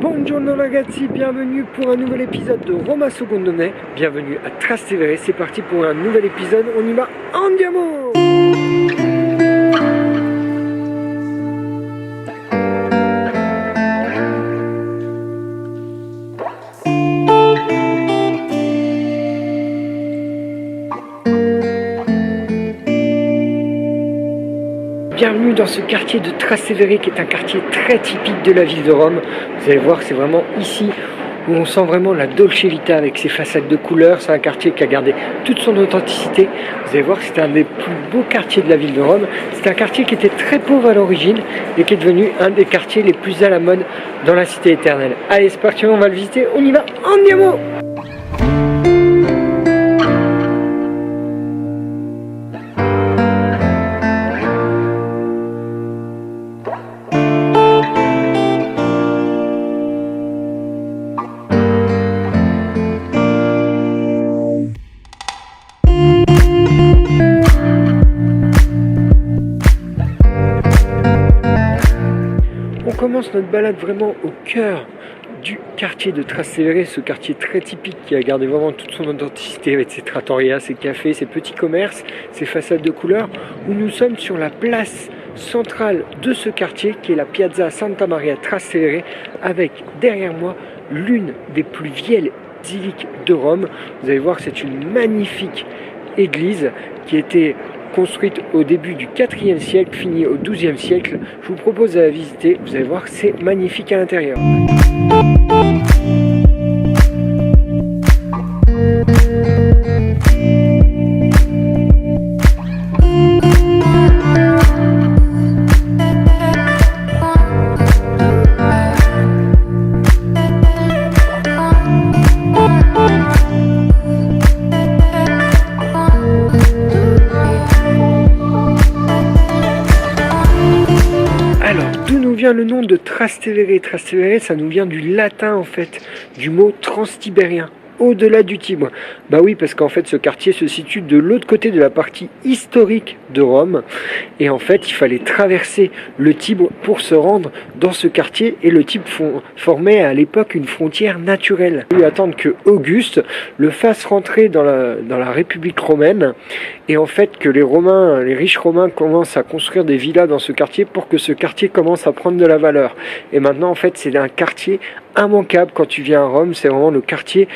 Buongiorno ragazzi, bienvenue pour un nouvel épisode de Roma Secondo Me. Bienvenue à Trastevere, c'est parti pour un nouvel épisode, on y va, andiamo! Bienvenue dans ce quartier de Trastevere qui est un quartier très typique de la ville de Rome. Vous allez voir, c'est vraiment ici où on sent vraiment la Dolce Vita avec ses façades de couleurs. C'est un quartier qui a gardé toute son authenticité. Vous allez voir, c'était un des plus beaux quartiers de la ville de Rome. C'est un quartier qui était très pauvre à l'origine et qui est devenu un des quartiers les plus à la mode dans la cité éternelle. Allez, c'est parti, on va le visiter, on y va, andiamo! On commence notre balade vraiment au cœur du quartier de Trastevere, ce quartier très typique qui a gardé vraiment toute son authenticité avec ses trattorias, ses cafés, ses petits commerces, ses façades de couleurs, où nous sommes sur la place centrale de ce quartier qui est la Piazza Santa Maria Trastevere, avec derrière moi l'une des plus vieilles basiliques de Rome. Vous allez voir, c'est une magnifique église qui était construite au début du 4e siècle, finie au 12e siècle. Je vous propose de la visiter, vous allez voir, c'est magnifique à l'intérieur. Le nom de Trastevere. Trastevere, ça nous vient du latin en fait, du mot transtibérien, au-delà du Tibre. Bah oui, parce qu'en fait ce quartier se situe de l'autre côté de la partie historique de Rome, et en fait il fallait traverser le Tibre pour se rendre dans ce quartier, et le Tibre formait à l'époque une frontière naturelle. Il a fallu attendre que Auguste le fasse rentrer dans la République romaine, et en fait que les Romains, les riches Romains commencent à construire des villas dans ce quartier pour que ce quartier commence à prendre de la valeur. Et maintenant en fait c'est un quartier immanquable quand tu viens à Rome, c'est vraiment le quartier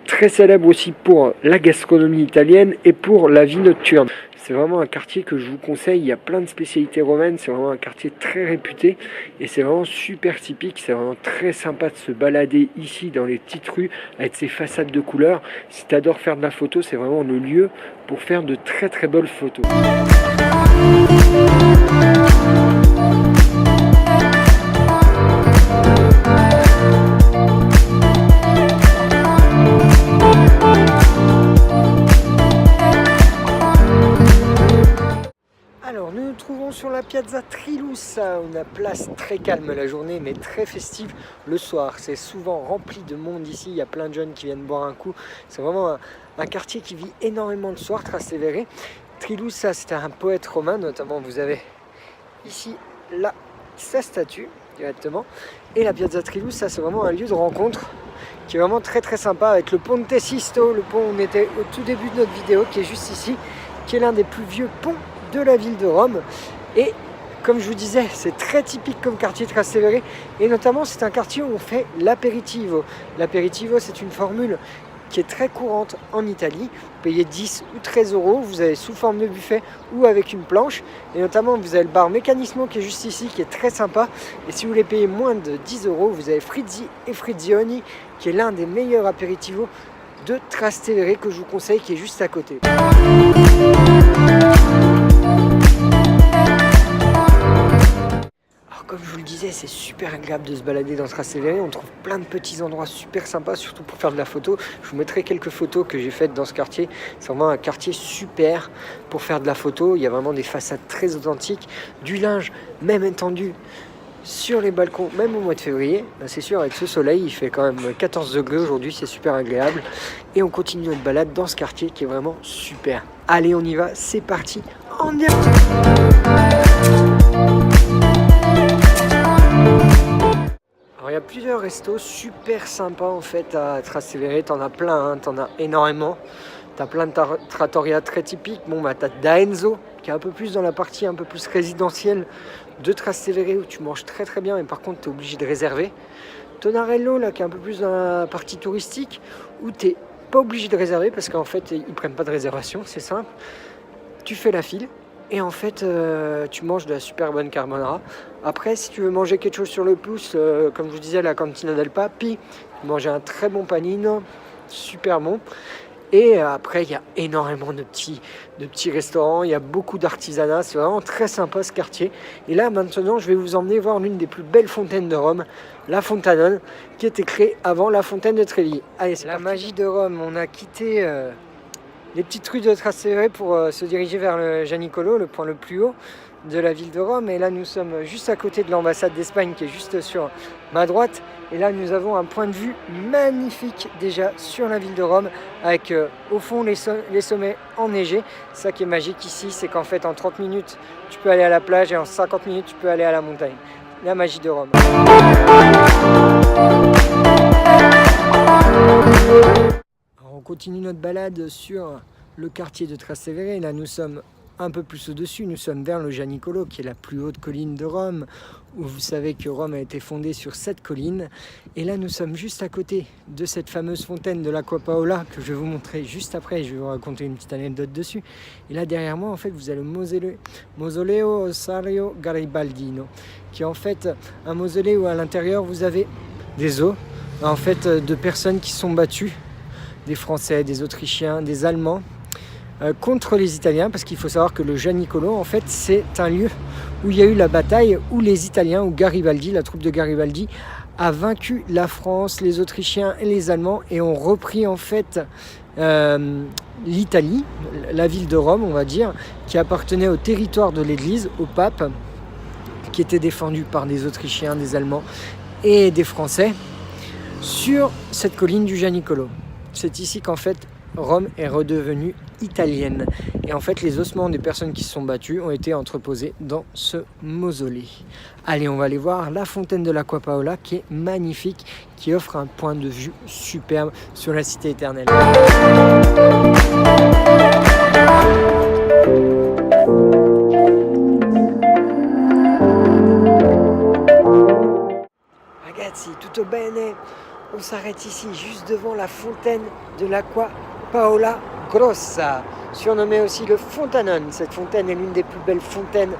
très célèbre aussi pour la gastronomie italienne et pour la vie nocturne. C'est vraiment un quartier que je vous conseille, il y a plein de spécialités romaines, c'est vraiment un quartier très réputé et c'est vraiment super typique, c'est vraiment très sympa de se balader ici dans les petites rues avec ses façades de couleurs. Si tu adores faire de la photo, c'est vraiment le lieu pour faire de très très belles photos. Alors nous nous trouvons sur la Piazza Trilussa, une place très calme la journée mais très festive le soir. C'est souvent rempli de monde ici, il y a plein de jeunes qui viennent boire un coup. C'est vraiment un quartier qui vit énormément le soir, Trastevere. Trilussa, c'était un poète romain, notamment vous avez ici sa statue directement. Et la Piazza Trilussa, c'est vraiment un lieu de rencontre qui est vraiment très très sympa avec le Ponte Sisto, le pont où on était au tout début de notre vidéo, qui est juste ici, qui est l'un des plus vieux ponts de la ville de Rome. Et comme je vous disais, c'est très typique comme quartier Trastevere, et notamment c'est un quartier où on fait l'apéritivo. L'apéritivo, c'est une formule qui est très courante en Italie. Vous payez 10 ou 13 euros, vous avez sous forme de buffet ou avec une planche, et notamment vous avez le bar Meccanismo qui est juste ici, qui est très sympa. Et si vous voulez payer moins de 10 euros, vous avez Frizzi et Frizzioni, qui est l'un des meilleurs apéritivos de Trastevere que je vous conseille, qui est juste à côté. Comme je vous le disais, c'est super agréable de se balader dans Trastevere. On trouve plein de petits endroits super sympas, surtout pour faire de la photo. Je vous mettrai quelques photos que j'ai faites dans ce quartier. C'est vraiment un quartier super pour faire de la photo. Il y a vraiment des façades très authentiques, du linge même étendu sur les balcons, même au mois de février. C'est sûr, avec ce soleil, il fait quand même 14 degrés aujourd'hui, c'est super agréable. Et on continue notre balade dans ce quartier qui est vraiment super. Allez, on y va, c'est parti, on y va. Alors il y a plusieurs restos super sympas en fait à Trastevere, t'en as plein, hein, t'en as énormément. T'as plein de trattoria très typiques. Bon bah t'as D'Aenzo qui est un peu plus dans la partie un peu plus résidentielle de Trastevere où tu manges très très bien, mais par contre t'es obligé de réserver. Tonarello là qui est un peu plus dans la partie touristique où t'es pas obligé de réserver parce qu'en fait ils prennent pas de réservation, c'est simple. Tu fais la file. Et en fait, tu manges de la super bonne carbonara. Après, si tu veux manger quelque chose sur le pouce, comme je vous disais, la Cantina del Papi, manger un très bon panino, super bon. Et après, il y a énormément de petits restaurants, il y a beaucoup d'artisanat, c'est vraiment très sympa ce quartier. Et là, maintenant, je vais vous emmener voir l'une des plus belles fontaines de Rome, la Fontanone, qui était créée avant la fontaine de Trevi. Allez, c'est la magie de Rome. On a quitté les petites rues de Trastevere pour se diriger vers le Gianicolo, le point le plus haut de la ville de Rome. Et là, nous sommes juste à côté de l'ambassade d'Espagne qui est juste sur ma droite. Et là, nous avons un point de vue magnifique déjà sur la ville de Rome avec au fond les sommets enneigés. Ça qui est magique ici, c'est qu'en fait, en 30 minutes, tu peux aller à la plage et en 50 minutes, tu peux aller à la montagne. La magie de Rome. On continue notre balade sur le quartier de Trastevere. Là, nous sommes un peu plus au-dessus. Nous sommes vers le Gianicolo, qui est la plus haute colline de Rome, où vous savez que Rome a été fondée sur cette colline. Et là, nous sommes juste à côté de cette fameuse fontaine de l'Acqua Paola, que je vais vous montrer juste après. Je vais vous raconter une petite anecdote dessus. Et là, derrière moi, en fait, vous avez le Mausoleo Osario Garibaldino, qui est en fait un mausolée où à l'intérieur, vous avez des os, en fait, de personnes qui sont battues, des Français, des Autrichiens, des Allemands, contre les Italiens, parce qu'il faut savoir que le Gianicolo, en fait, c'est un lieu où il y a eu la bataille, où les Italiens, où Garibaldi, la troupe de Garibaldi, a vaincu la France, les Autrichiens et les Allemands, et ont repris, en fait, l'Italie, la ville de Rome, on va dire, qui appartenait au territoire de l'Église, au pape, qui était défendu par des Autrichiens, des Allemands et des Français, sur cette colline du Gianicolo. C'est ici qu'en fait Rome est redevenue italienne. Et en fait les ossements des personnes qui se sont battues ont été entreposés dans ce mausolée. Allez, on va aller voir la fontaine de l'Acqua Paola qui est magnifique, qui offre un point de vue superbe sur la cité éternelle. Ragazzi, tutto bene? On s'arrête ici, juste devant la fontaine de l'Acqua Paola Grossa, surnommée aussi le Fontanone. Cette fontaine est l'une des plus belles fontaines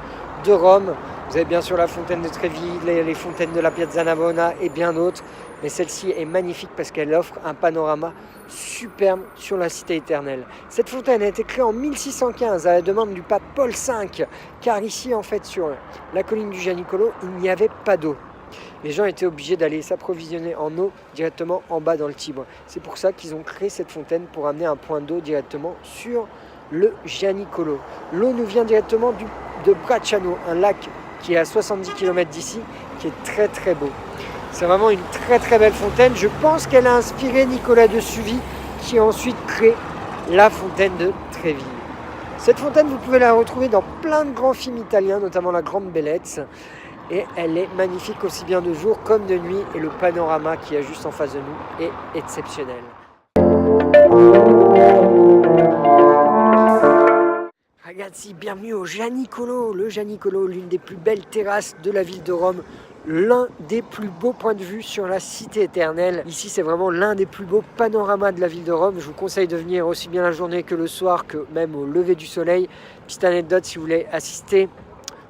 de Rome. Vous avez bien sûr la fontaine de Trevi, les fontaines de la Piazza Navona et bien d'autres. Mais celle-ci est magnifique parce qu'elle offre un panorama superbe sur la cité éternelle. Cette fontaine a été créée en 1615 à la demande du pape Paul V, car ici, en fait, sur la colline du Gianicolo, il n'y avait pas d'eau. Les gens étaient obligés d'aller s'approvisionner en eau directement en bas dans le Tibre. C'est pour ça qu'ils ont créé cette fontaine pour amener un point d'eau directement sur le Gianicolo. L'eau nous vient directement de Bracciano, un lac qui est à 70 km d'ici, qui est très très beau. C'est vraiment une très très belle fontaine. Je pense qu'elle a inspiré Nicolas de Sully qui a ensuite créé la fontaine de Trevi. Cette fontaine, vous pouvez la retrouver dans plein de grands films italiens, notamment La Grande Bellezza. Et elle est magnifique aussi bien de jour comme de nuit. Et le panorama qu'il y a juste en face de nous est exceptionnel. Ragazzi, bienvenue au Gianicolo. Le Gianicolo, l'une des plus belles terrasses de la ville de Rome. L'un des plus beaux points de vue sur la cité éternelle. Ici, c'est vraiment l'un des plus beaux panoramas de la ville de Rome. Je vous conseille de venir aussi bien la journée que le soir, que même au lever du soleil. Petite anecdote, si vous voulez assister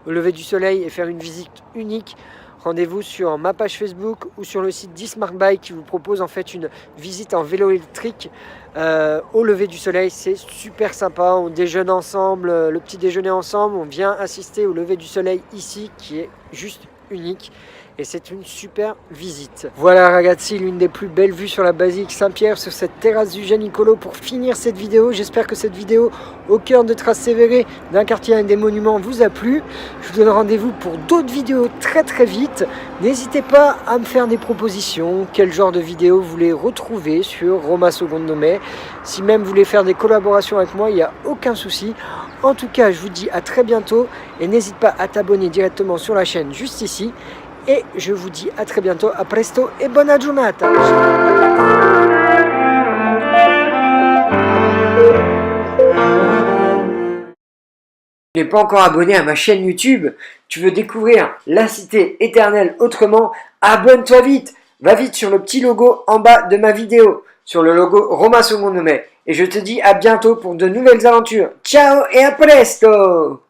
au lever du soleil et faire une visite unique, rendez-vous sur ma page Facebook ou sur le site d'Smart Bike qui vous propose en fait une visite en vélo électrique au lever du soleil. C'est super sympa, on déjeune ensemble, le petit déjeuner ensemble, on vient assister au lever du soleil ici qui est juste unique. Et c'est une super visite. Voilà ragazzi, l'une des plus belles vues sur la basilique Saint-Pierre, sur cette terrasse du Gianicolo pour finir cette vidéo. J'espère que cette vidéo au cœur de Trastevere, d'un quartier avec des monuments, vous a plu. Je vous donne rendez-vous pour d'autres vidéos très très vite. N'hésitez pas à me faire des propositions, quel genre de vidéo vous voulez retrouver sur Roma Secondo Me. Si même vous voulez faire des collaborations avec moi, il n'y a aucun souci. En tout cas, je vous dis à très bientôt et n'hésite pas à t'abonner directement sur la chaîne juste ici. et je vous dis à très bientôt, a presto et buona giornata. Tu n'es pas encore abonné à ma chaîne YouTube, tu veux découvrir la cité éternelle autrement, abonne-toi vite, va vite sur le petit logo en bas de ma vidéo, sur le logo Roma Secondo Me, et je te dis à bientôt pour de nouvelles aventures. Ciao et à presto!